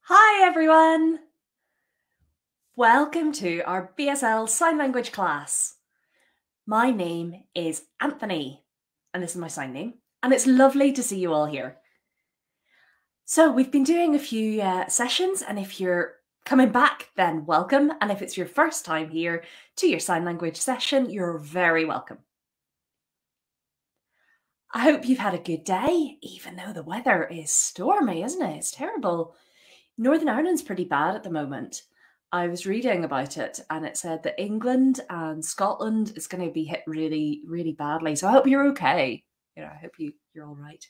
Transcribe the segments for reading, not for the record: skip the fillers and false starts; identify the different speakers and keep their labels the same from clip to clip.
Speaker 1: Hi everyone! Welcome to our BSL Sign Language class. My name is Anthony, and this is my sign name, and it's lovely to see you all here. So we've been doing a few sessions, and if you're coming back, then welcome, and if it's your first time here to your sign language session, you're very welcome. I hope you've had a good day, even though the weather is stormy, isn't it? It's terrible. Northern Ireland's pretty bad at the moment. I was reading about it and it said that England and Scotland is going to be hit really, really badly. So I hope you're okay. I hope you're all right.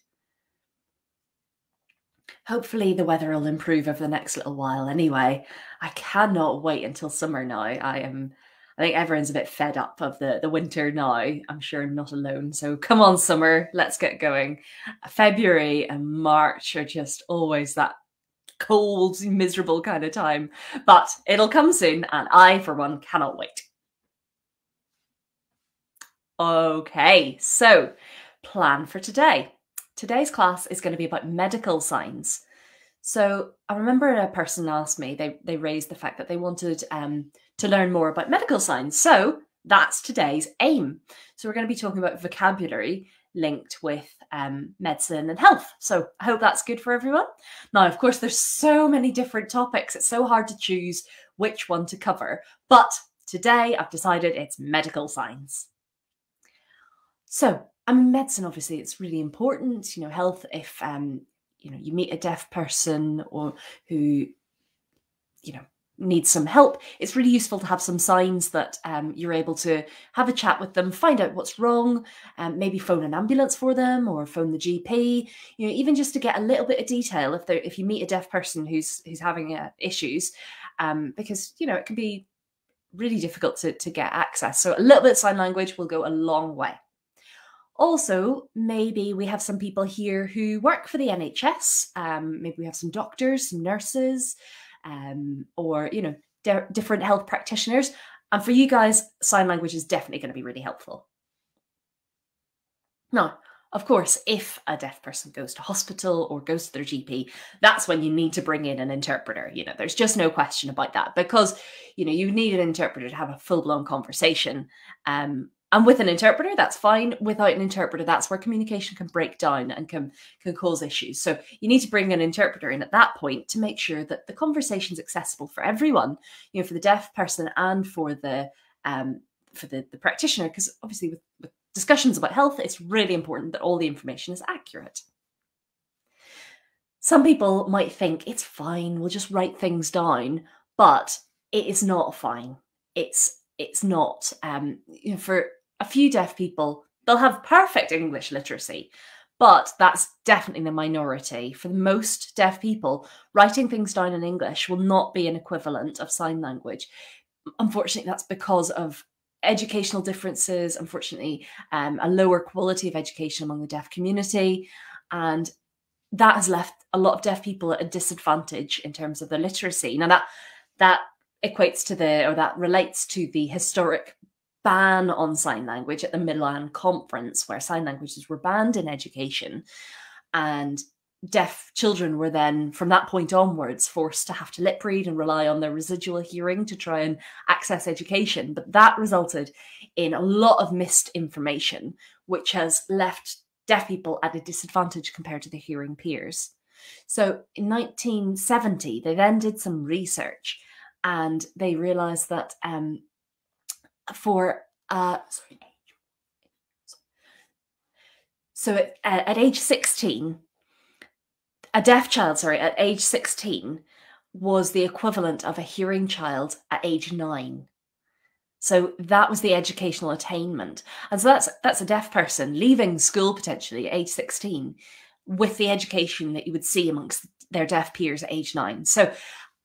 Speaker 1: Hopefully the weather will improve over the next little while anyway. I cannot wait until summer now. I think everyone's a bit fed up of the winter now. I'm sure I'm not alone. So come on, summer, let's get going. February and March are just always that cold, miserable kind of time, but it'll come soon, and I, for one, cannot wait. Okay, so plan for today. Today's class is going to be about medical signs. So I remember a person asked me, they raised the fact that they wanted to learn more about medical signs. So that's today's aim. So we're going to be talking about vocabulary linked with medicine and health. So I hope that's good for everyone. Now, of course, there's so many different topics. It's so hard to choose which one to cover. But today I've decided it's medical signs. So, medicine, obviously, it's really important, health, if, you meet a deaf person or who, needs some help, it's really useful to have some signs that you're able to have a chat with them, find out what's wrong, maybe phone an ambulance for them or phone the GP, even just to get a little bit of detail if you meet a deaf person who's having issues, because, it can be really difficult to get access. So a little bit of sign language will go a long way. Also, maybe we have some people here who work for the NHS. Maybe we have some doctors, some nurses, or, different health practitioners. And for you guys, sign language is definitely going to be really helpful. Now, of course, if a deaf person goes to hospital or goes to their GP, that's when you need to bring in an interpreter. There's just no question about that, because, you need an interpreter to have a full-blown conversation. And with an interpreter, that's fine. Without an interpreter, that's where communication can break down and can cause issues. So you need to bring an interpreter in at that point to make sure that the conversation is accessible for everyone, for the deaf person and for the practitioner, because obviously with discussions about health, it's really important that all the information is accurate. Some people might think it's fine, we'll just write things down, but it is not fine. It's not. For a few deaf people, they'll have perfect English literacy, but that's definitely the minority. For most deaf people, writing things down in English will not be an equivalent of sign language. Unfortunately, that's because of educational differences, unfortunately, a lower quality of education among the deaf community, and that has left a lot of deaf people at a disadvantage in terms of their literacy. Now, that equates to that relates to the historic ban on sign language at the Milan Conference, where sign languages were banned in education, and deaf children were then, from that point onwards, forced to have to lip read and rely on their residual hearing to try and access education. But that resulted in a lot of missed information, which has left deaf people at a disadvantage compared to their hearing peers. So in 1970, they then did some research, and they realized that at age 16, a deaf child, at age 16 was the equivalent of a hearing child at age 9. So that was the educational attainment. And so that's a deaf person leaving school potentially at age 16 with the education that you would see amongst their deaf peers at age 9. So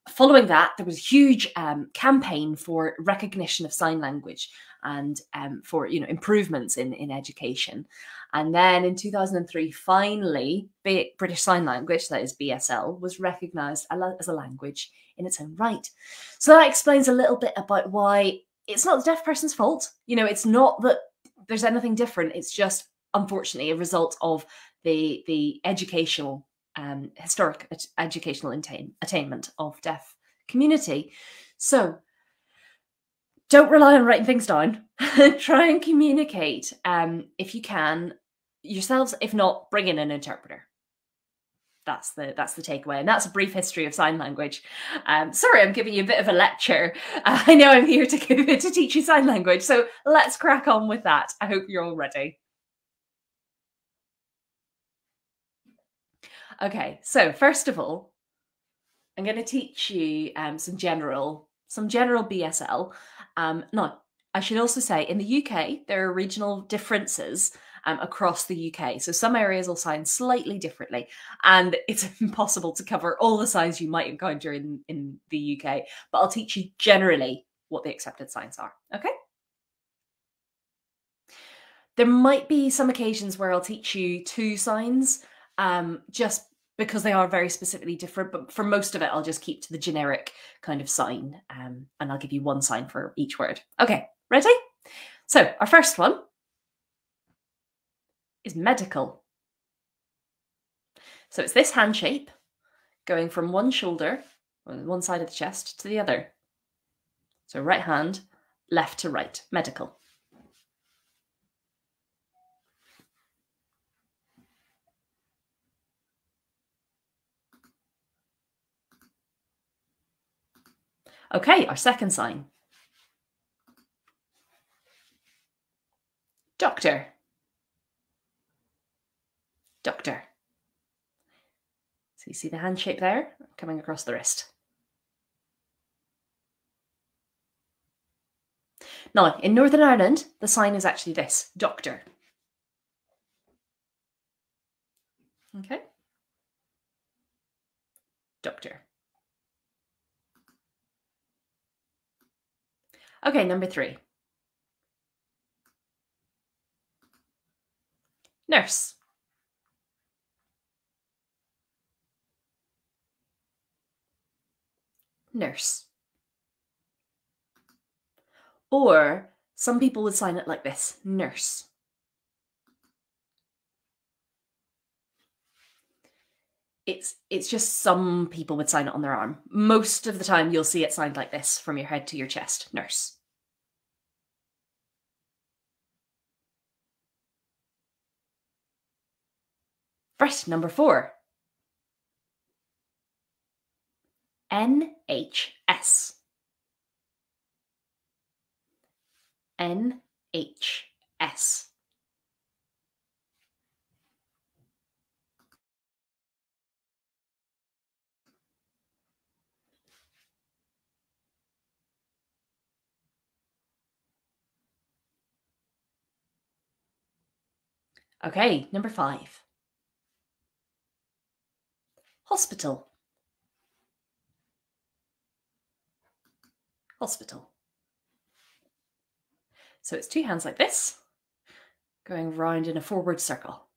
Speaker 1: following that, there was a huge campaign for recognition of sign language and for improvements in education. And then in 2003, finally, British Sign Language, that is BSL, was recognised as a language in its own right. So that explains a little bit about why it's not the deaf person's fault. It's not that there's anything different. It's just, unfortunately, a result of the educational historic educational attainment of deaf community. So don't rely on writing things down. Try and communicate, if you can, yourselves. If not, bring in an interpreter. That's the takeaway, and that's a brief history of sign language. Sorry, I'm giving you a bit of a lecture. I know I'm here to teach you sign language, so let's crack on with that. I hope you're all ready. Okay, so first of all, I'm going to teach you some general BSL. Now, I should also say, in the UK, there are regional differences across the UK. So some areas will sign slightly differently, and it's impossible to cover all the signs you might encounter in the UK, but I'll teach you generally what the accepted signs are, okay? There might be some occasions where I'll teach you two signs, just because they are very specifically different, but for most of it, I'll just keep to the generic kind of sign, and I'll give you one sign for each word. Okay, ready? So our first one is medical. So it's this hand shape going from one shoulder, or one side of the chest, to the other. So right hand, left to right, medical. Okay, our second sign. Doctor. Doctor. So you see the hand shape there, coming across the wrist. Now, in Northern Ireland, the sign is actually this, doctor. Okay? Doctor. Okay, number 3. Nurse. Nurse. Or some people would sign it like this, nurse. It's just some people would sign it on their arm. Most of the time you'll see it signed like this, from your head to your chest, nurse. Right, number 4. NHS. NHS. Okay, number 5. Hospital. Hospital. So it's 2 hands like this, going round in a forward circle.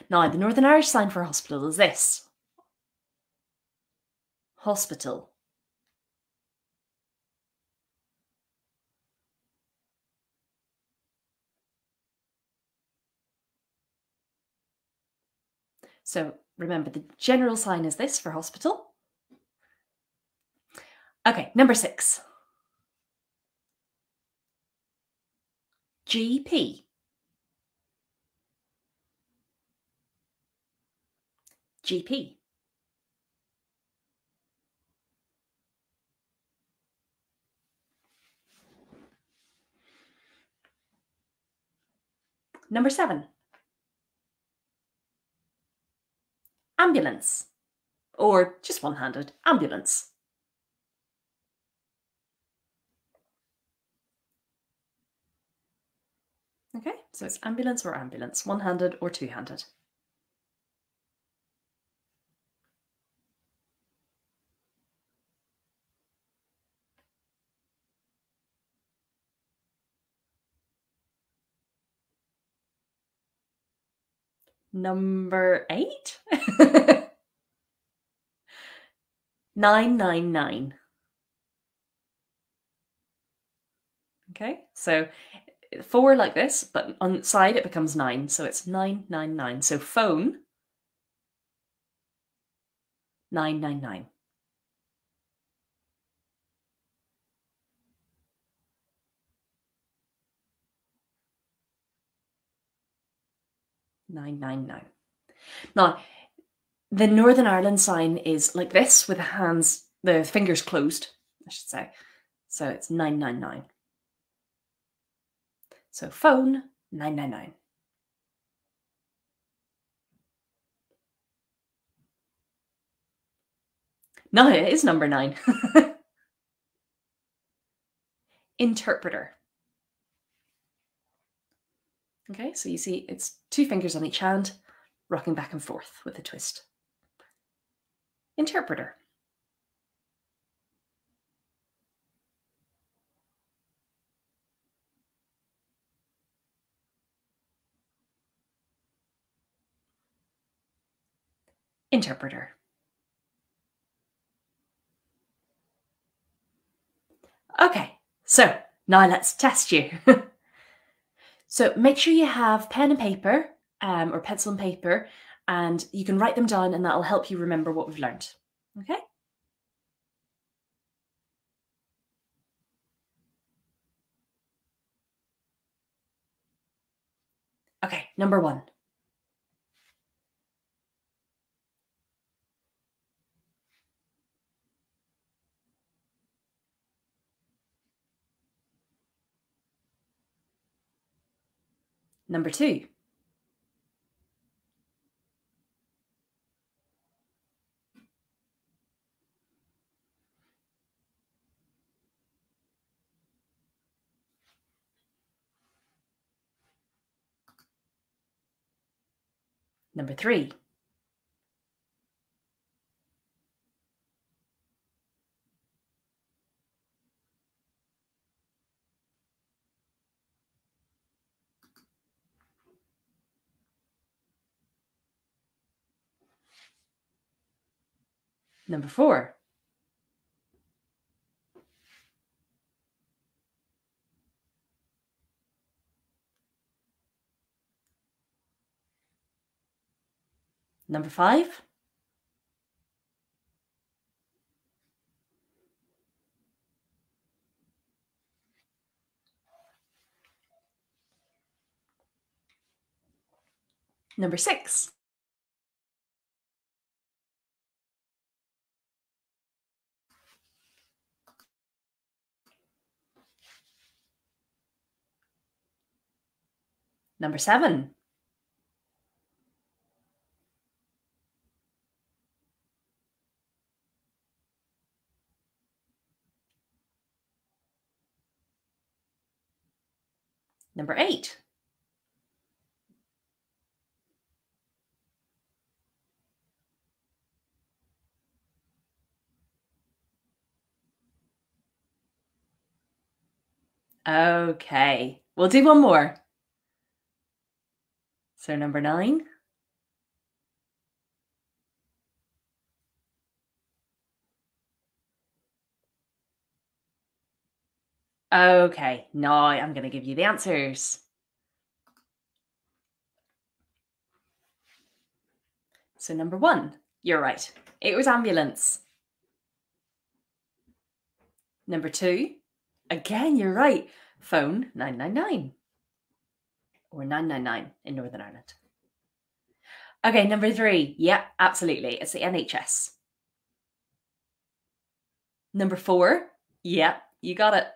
Speaker 1: Now, the Northern Irish sign for hospital is this. Hospital. So remember, the general sign is this for hospital. Okay, number 6. GP. GP. Number 7. Ambulance. Or just one-handed, ambulance. Okay, so it's ambulance or ambulance, one-handed or two-handed. Number 8. 999. Okay, so 4 like this, but on the side it becomes 9, so it's 999. So phone, 999. Now, the Northern Ireland sign is like this, with the fingers closed, I should say. So it's 999. So phone, 999. No, it is number 9. Interpreter. Okay, so you see it's 2 fingers on each hand, rocking back and forth with a twist. Interpreter. Interpreter. Okay, so now let's test you. So make sure you have pen and paper, or pencil and paper, and you can write them down, and that'll help you remember what we've learned. Okay? Okay, number 1. Number 2. Number 3. Number 4. Number 5. Number 6. Number 7. Number 8. Okay, we'll do one more. So number 9. Okay, now I'm going to give you the answers. So number 1, you're right. It was ambulance. Number 2, again, you're right. Phone, 999. Or 999 in Northern Ireland. Okay, number 3. Yeah, absolutely. It's the NHS. Number 4. Yeah, you got it.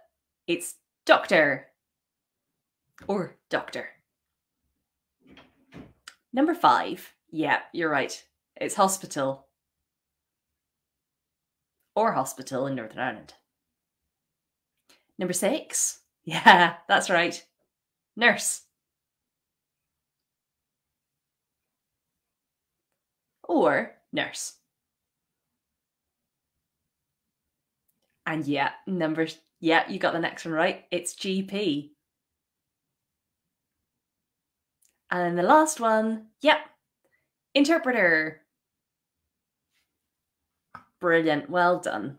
Speaker 1: It's doctor. Or doctor. Number 5. Yeah, you're right. It's hospital. Or hospital in Northern Ireland. Number 6. Yeah, that's right. Nurse. Or nurse. And yeah, you got the next one right. It's GP. And then the last one, interpreter. Brilliant, well done.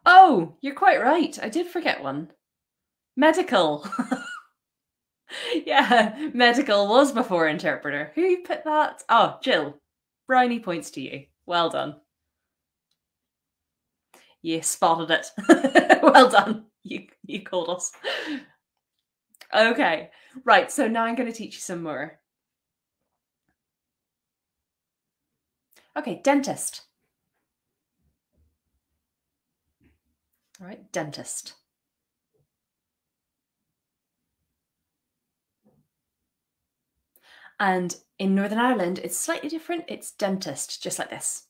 Speaker 1: Oh, you're quite right. I did forget one. Medical. Yeah, medical was before interpreter. Who put that? Oh, Jill. Brownie points to you. Well done. You spotted it. Well done. You called us. Okay. Right, so now I'm going to teach you some more. Okay, dentist. All right, dentist. And in Northern Ireland, it's slightly different. It's dentist, just like this.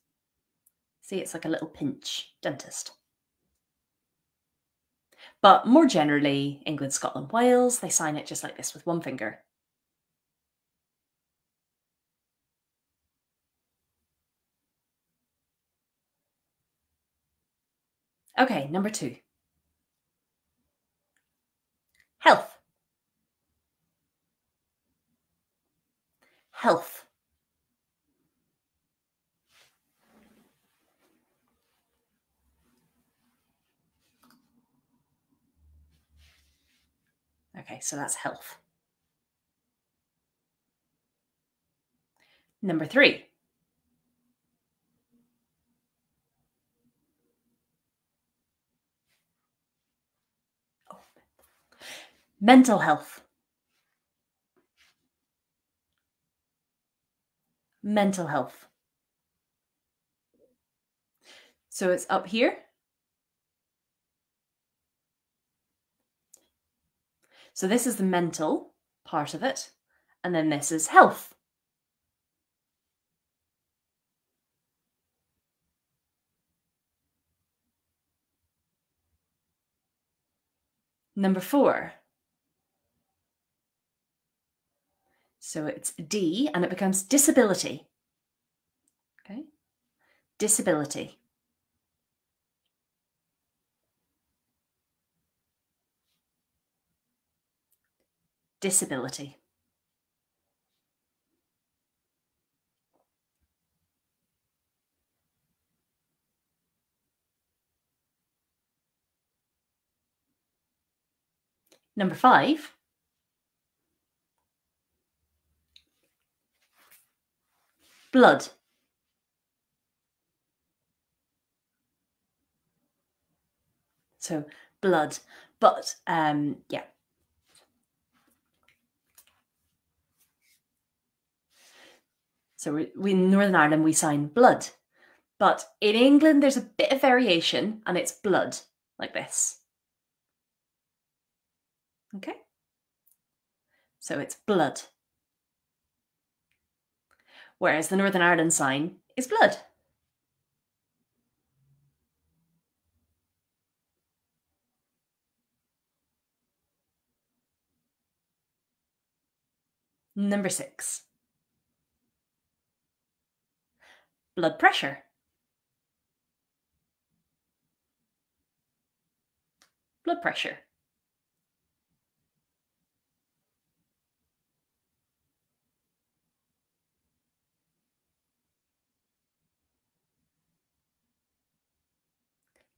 Speaker 1: See, it's like a little pinch, dentist. But more generally, England, Scotland, Wales, they sign it just like this with one finger. Okay, number 2. Health. Health. Okay, so that's health. Number 3. Mental health. Mental health. So it's up here. So this is the mental part of it, and then this is health. Number 4. So it's D, and it becomes disability. Okay, disability. Disability. Number 5. Blood. So blood, but yeah. So we in Northern Ireland, we sign blood. But in England, there's a bit of variation, and it's blood, like this. Okay? So it's blood. Whereas the Northern Ireland sign is blood. Number 6. Blood pressure. Blood pressure.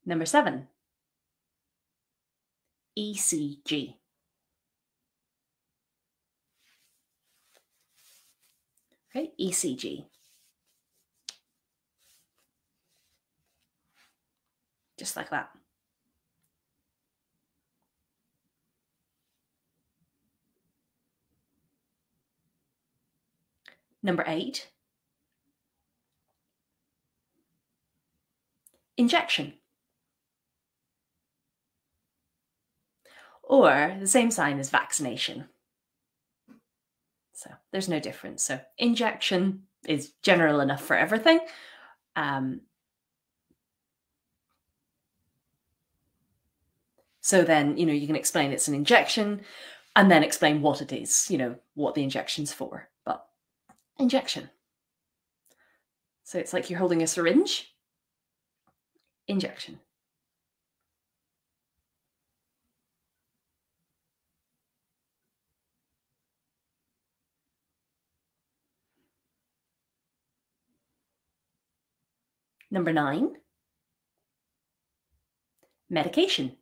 Speaker 1: Number 7. ECG. Okay, ECG. Just like that. Number 8. Injection. Or the same sign as vaccination. So there's no difference. So injection is general enough for everything. So then, you can explain it's an injection and then explain what it is, what the injection's for. But injection. So it's like you're holding a syringe. Injection. Number 9. Medication.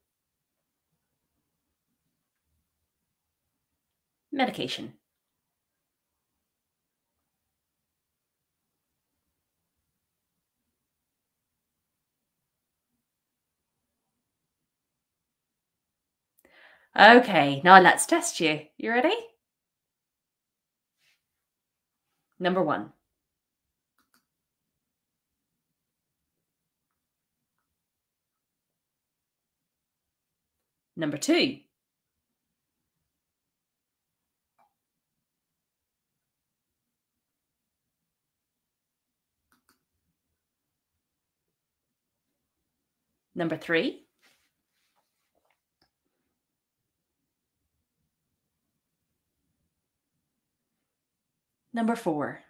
Speaker 1: Medication. Okay, now let's test you. You ready? Number 1. Number 2. Number 3. Number 4.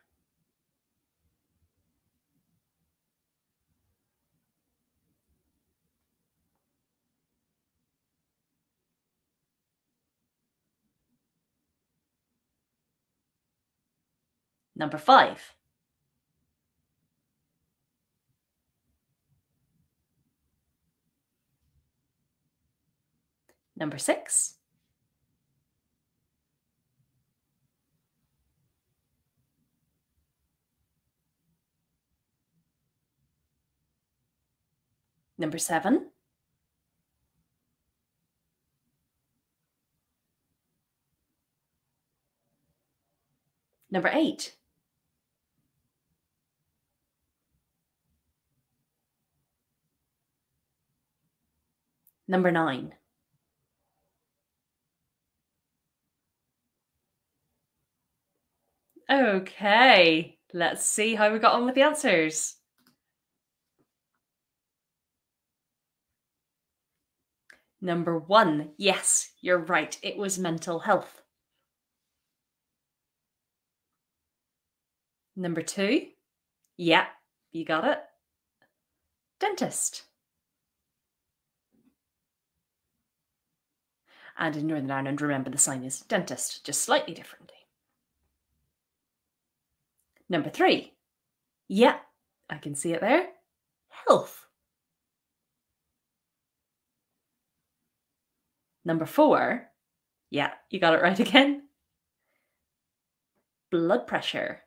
Speaker 1: Number 5. Number 6. Number 7. Number 8. Number 9. Okay, let's see how we got on with the answers. Number 1, yes, you're right, it was mental health. Number 2, yeah, you got it. Dentist. And in Northern Ireland, remember the sign is dentist, just slightly differently. Number 3, yeah, I can see it there. Health. Number 4, yeah, you got it right again. Blood pressure.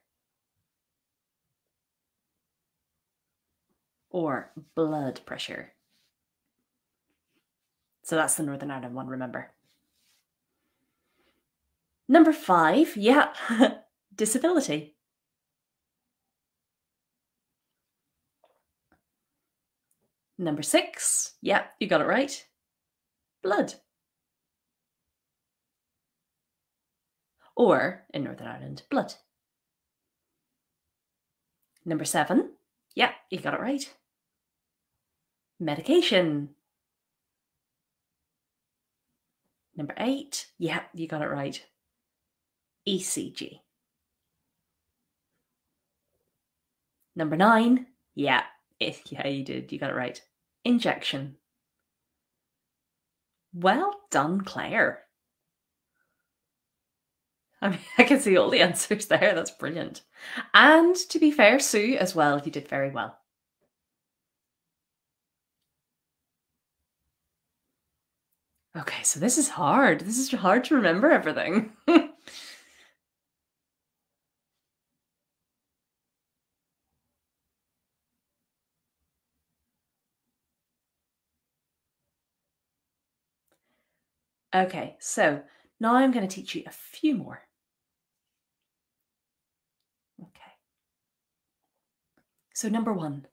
Speaker 1: Or blood pressure. So that's the Northern Ireland one, remember. Number 5, yeah, disability. Number 6, yeah, you got it right. Blood. Or, in Northern Ireland, blood. Number 7, yeah, you got it right. Medication. Number 8, yeah, you got it right. ECG. Number 9, yeah, you did, you got it right. Injection. Well done, Claire. I mean, I can see all the answers there. That's brilliant. And to be fair, Sue as well, you did very well. Okay, so this is hard. This is hard to remember everything. Okay, so now I'm going to teach you a few more. Okay. So number 1,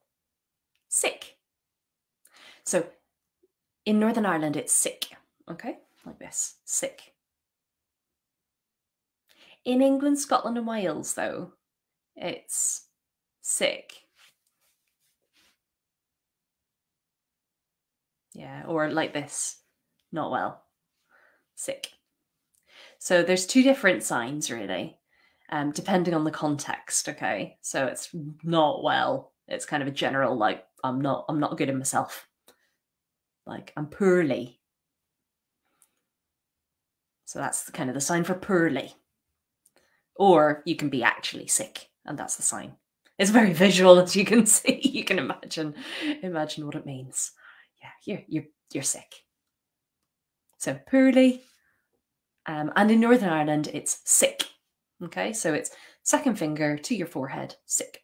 Speaker 1: sick. So in Northern Ireland, it's sick. Okay, like this, sick. In England, Scotland and Wales, though, it's sick. Yeah, or like this, not well, sick. So there's 2 different signs, really, depending on the context, okay? So it's not well. It's kind of a general, like, I'm not good in myself. Like, I'm poorly. So that's kind of the sign for poorly. Or you can be actually sick, and that's the sign. It's very visual, as you can see. You can imagine what it means. Yeah, you're sick. So poorly. And in Northern Ireland, it's sick. Okay, so it's second finger to your forehead, sick.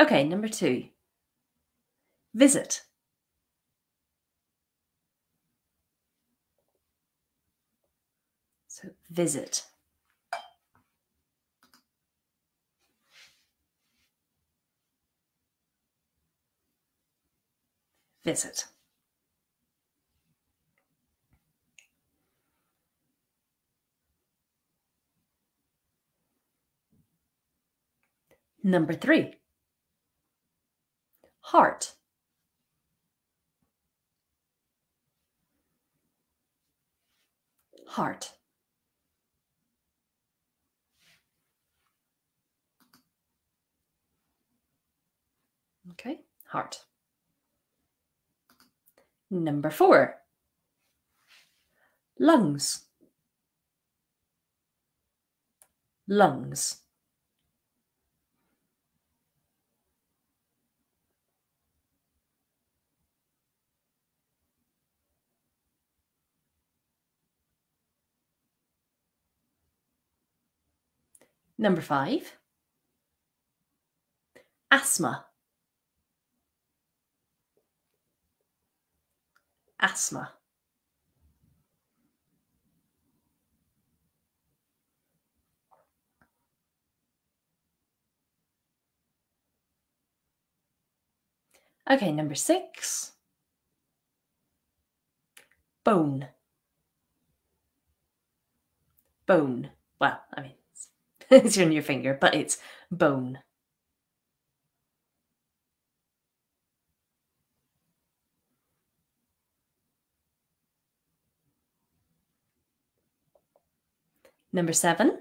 Speaker 1: Okay, number 2. Visit. So visit. Visit. Number 3. Heart. Heart. Okay, heart. Number 4. Lungs. Lungs. Number 5. Asthma. Asthma. Okay, number 6. Bone. Bone. Well, I mean, it's on your finger, but it's bone. Number 7.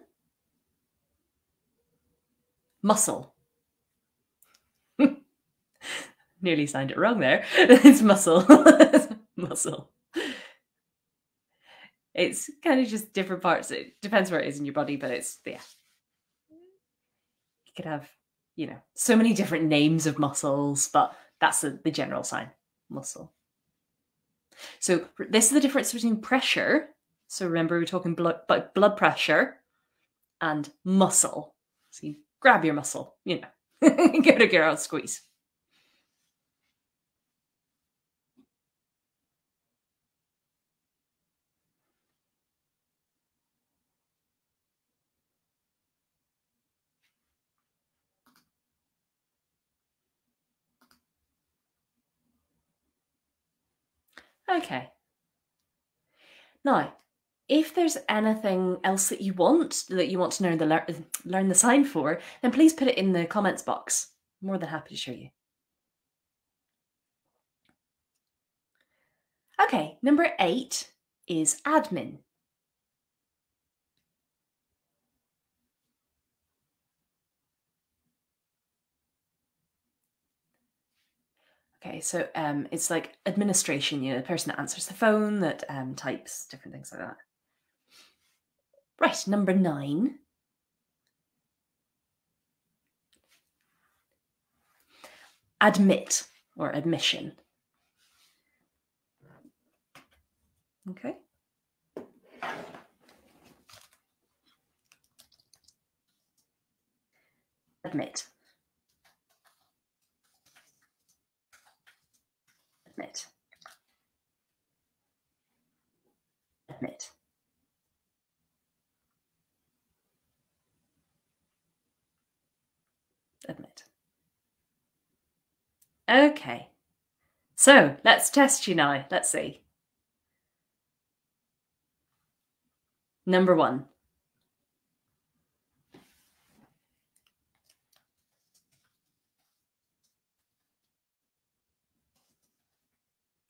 Speaker 1: Muscle. Nearly signed it wrong there. It's muscle. Muscle. It's kind of just different parts. It depends where it is in your body, but it's, yeah. You could have, so many different names of muscles, but that's the general sign, muscle. So this is the difference between pressure. So remember, we're talking blood pressure and muscle. So you grab your muscle, give it a girl squeeze. Okay. Now, if there's anything else that you want to learn the sign for, then please put it in the comments box. I'm more than happy to show you. Okay, number 8 is admin. Okay, so it's like administration, the person that answers the phone, that types, different things like that. Right, number 9. Admit or admission. Okay. Admit. Admit. Admit. Admit. Okay. So let's test you now. Let's see. Number 1.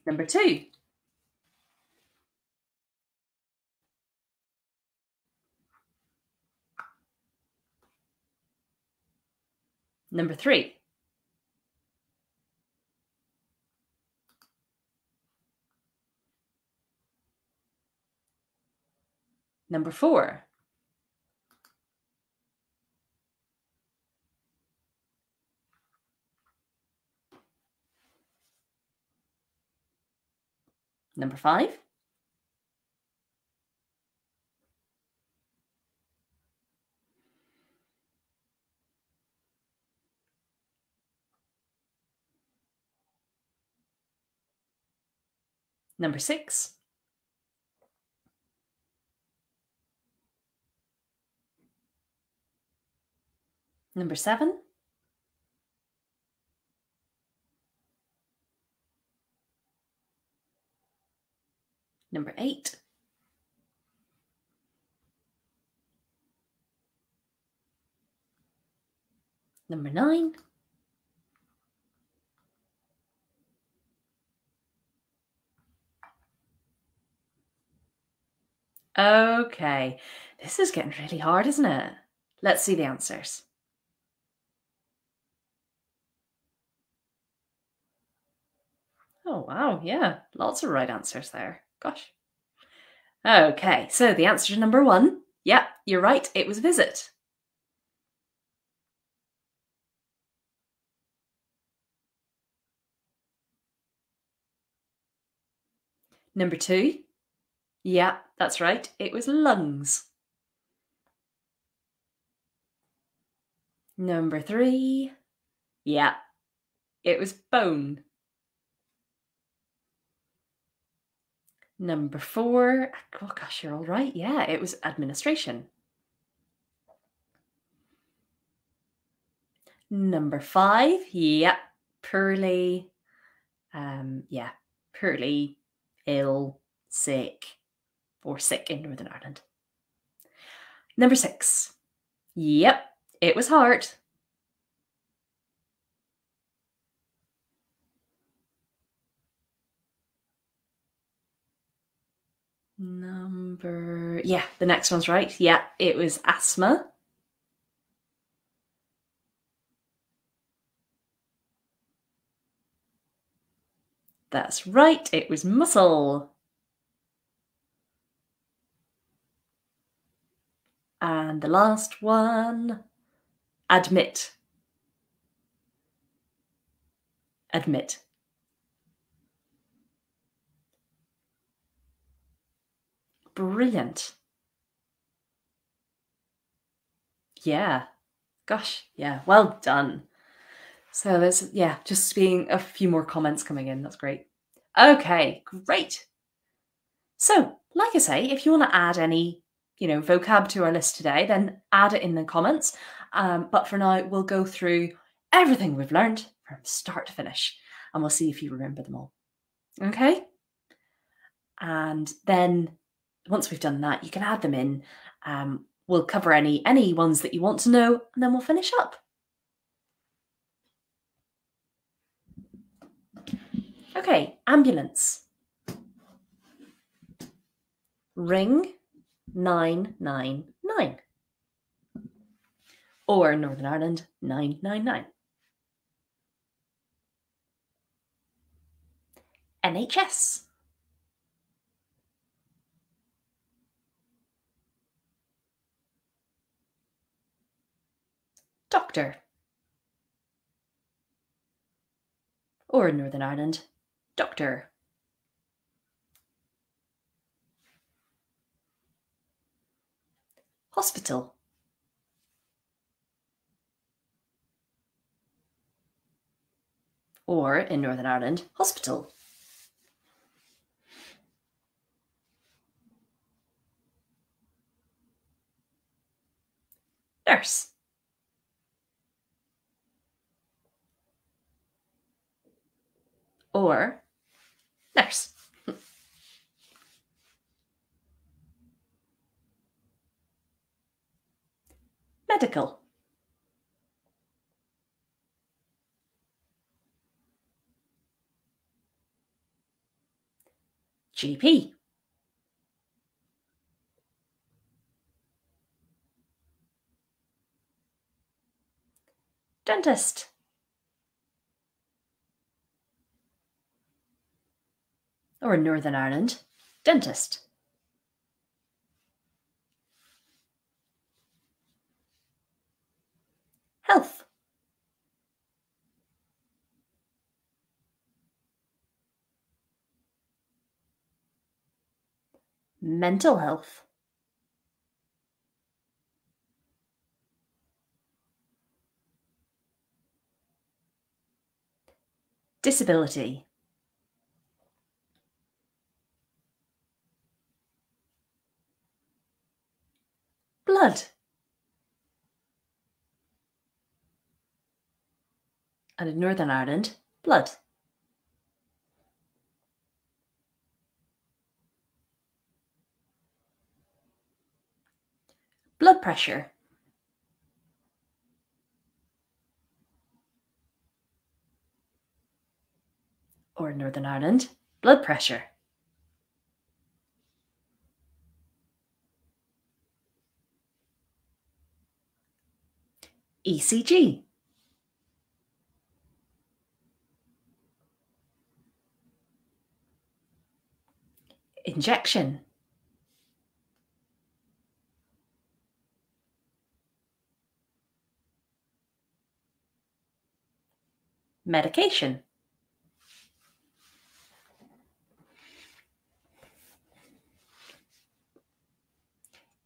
Speaker 1: Number 2. Number 3. Number 4. Number 5. Number 6. Number 7. Number 8. Number 9. Okay, this is getting really hard, isn't it? Let's see the answers. Oh, wow, yeah, lots of right answers there. Gosh. Okay, so the answer to number 1. Yeah, you're right, it was visit. Number 2. Yeah, that's right, it was lungs. Number 3. Yeah, it was bone. Number 4. Oh gosh, you're all right. Yeah, it was administration. Number 5. Yeah, poorly. Yeah, poorly, ill, sick, or sick in Northern Ireland. Number 6. Yep, it was heart. Yeah, the next one's right. Yeah, it was asthma. That's right, it was muscle. And the last one, admit. Admit. Brilliant. Yeah. Gosh, yeah, well done. So there's, yeah, just being a few more comments coming in. That's great. Okay, great. So, like I say, if you want to add any, vocab to our list today, then add it in the comments. But for now, we'll go through everything we've learned from start to finish, and we'll see if you remember them all. Okay? And then once we've done that, you can add them in. We'll cover any ones that you want to know, and then we'll finish up. Okay, ambulance. Ring 999. Or in Northern Ireland, 999. NHS. Doctor. Or in Northern Ireland, doctor. Hospital. Or in Northern Ireland, hospital. Nurse. Or nurse. Medical. GP. Dentist. Or in Northern Ireland, dentist. Health. Mental health. Disability. Blood. And in Northern Ireland, blood. Blood pressure. Or in Northern Ireland, blood pressure. ECG. Injection. Medication.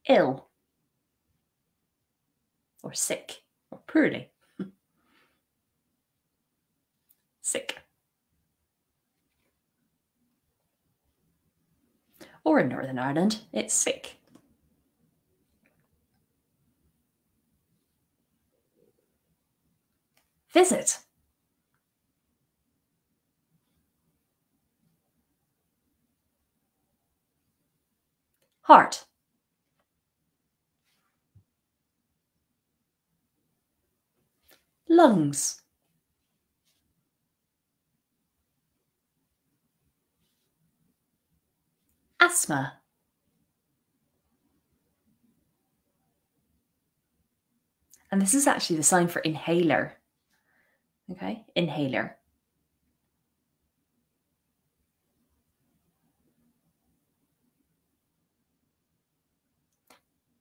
Speaker 1: Ill. Or sick. Or poorly. Sick. Or in Northern Ireland, it's sick. Visit. Heart. Lungs. Asthma. And this is actually the sign for inhaler. Okay, inhaler.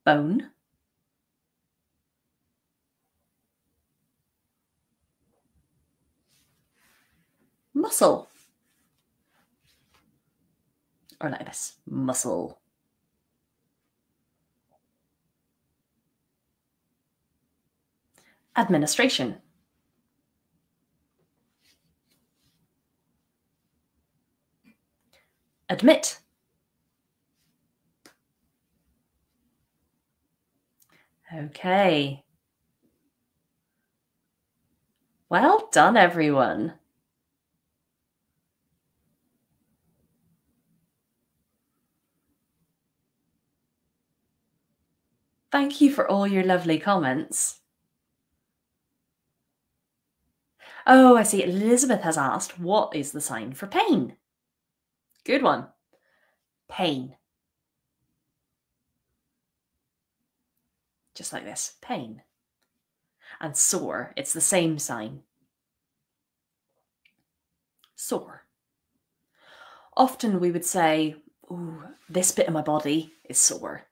Speaker 1: Bone. Muscle. Or like this, muscle. Administration. Admit. Okay. Well done, everyone. Thank you for all your lovely comments. Oh, I see. Elizabeth has asked, what is the sign for pain? Good one. Pain. Just like this, pain. And sore, it's the same sign. Sore. Often we would say, ooh, this bit of my body is sore.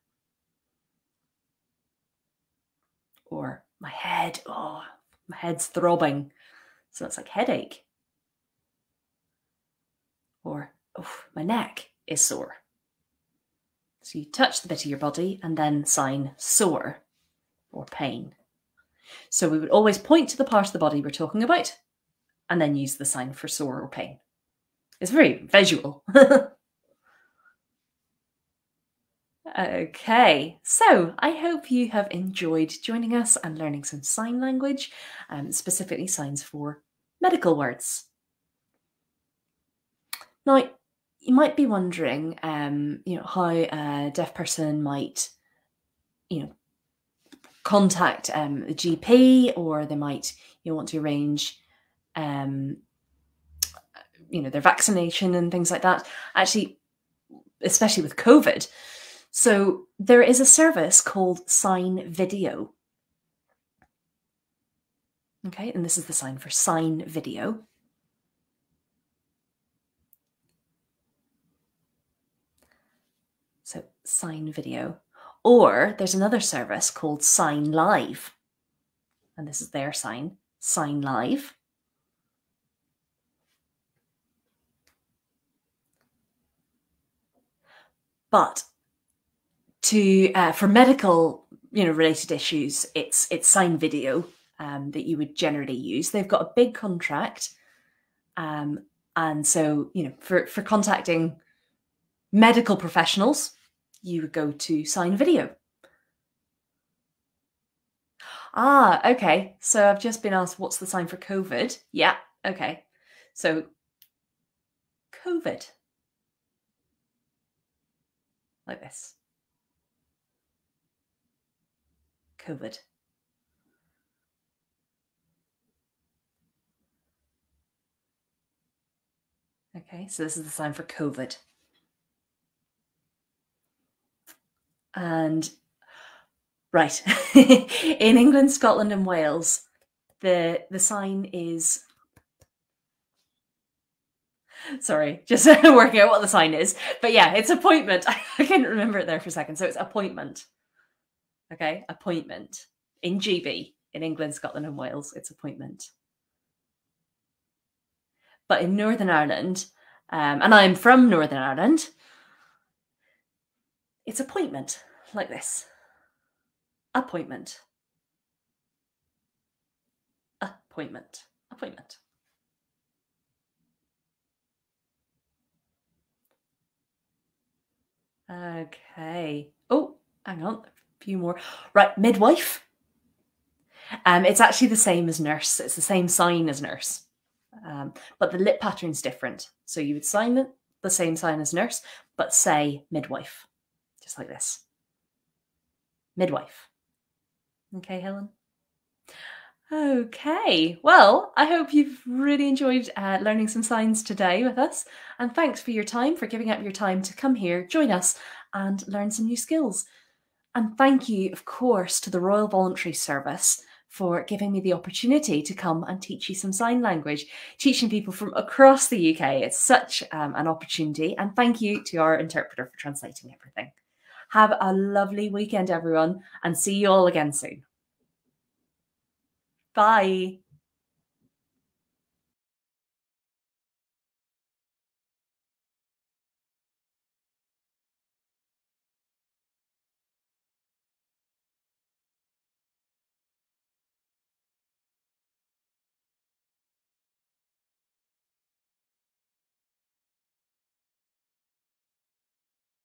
Speaker 1: Or my head, oh, my head's throbbing. So it's like headache. Or, oh, my neck is sore. So you touch the bit of your body and then sign sore or pain. So we would always point to the part of the body we're talking about and then use the sign for sore or pain. It's very visual. Okay, so I hope you have enjoyed joining us and learning some sign language, specifically signs for medical words. Now, you might be wondering, how a deaf person might, contact the GP, or they might, want to arrange, their vaccination and things like that. Actually, especially with COVID. So there is a service called Sign Video. Okay, and this is the sign for Sign Video. So Sign Video. Or there's another service called Sign Live. and this is their sign, sign live. But for medical, related issues, it's sign video that you would generally use. They've got a big contract, and so for contacting medical professionals, you would go to sign video. Okay. So I've just been asked, what's the sign for COVID? Yeah. Okay. So COVID, like this. COVID. Okay, so this is the sign for COVID. And right, in England, Scotland, and Wales, the sign is, sorry, just working out what the sign is. But yeah, it's appointment. I couldn't remember it there for a second. So it's appointment. Okay, appointment. In GB, in England, Scotland, and Wales, it's appointment. But in Northern Ireland, and I'm from Northern Ireland, it's appointment, like this. Appointment. Appointment. Appointment. Okay. Oh, hang on. A few more. Right, midwife. It's actually the same as nurse. It's the same sign as nurse. But the lip pattern's different. So you would sign it the same sign as nurse, but say midwife. Just like this. Midwife. Okay, Helen? Okay, well, I hope you've really enjoyed learning some signs today with us. And thanks for your time, for giving up your time to come here, join us, and learn some new skills. And thank you, of course, to the Royal Voluntary Service for giving me the opportunity to come and teach you some sign language, teaching people from across the UK. It's such an opportunity. And thank you to our interpreter for translating everything. Have a lovely weekend, everyone, and see you all again soon. Bye.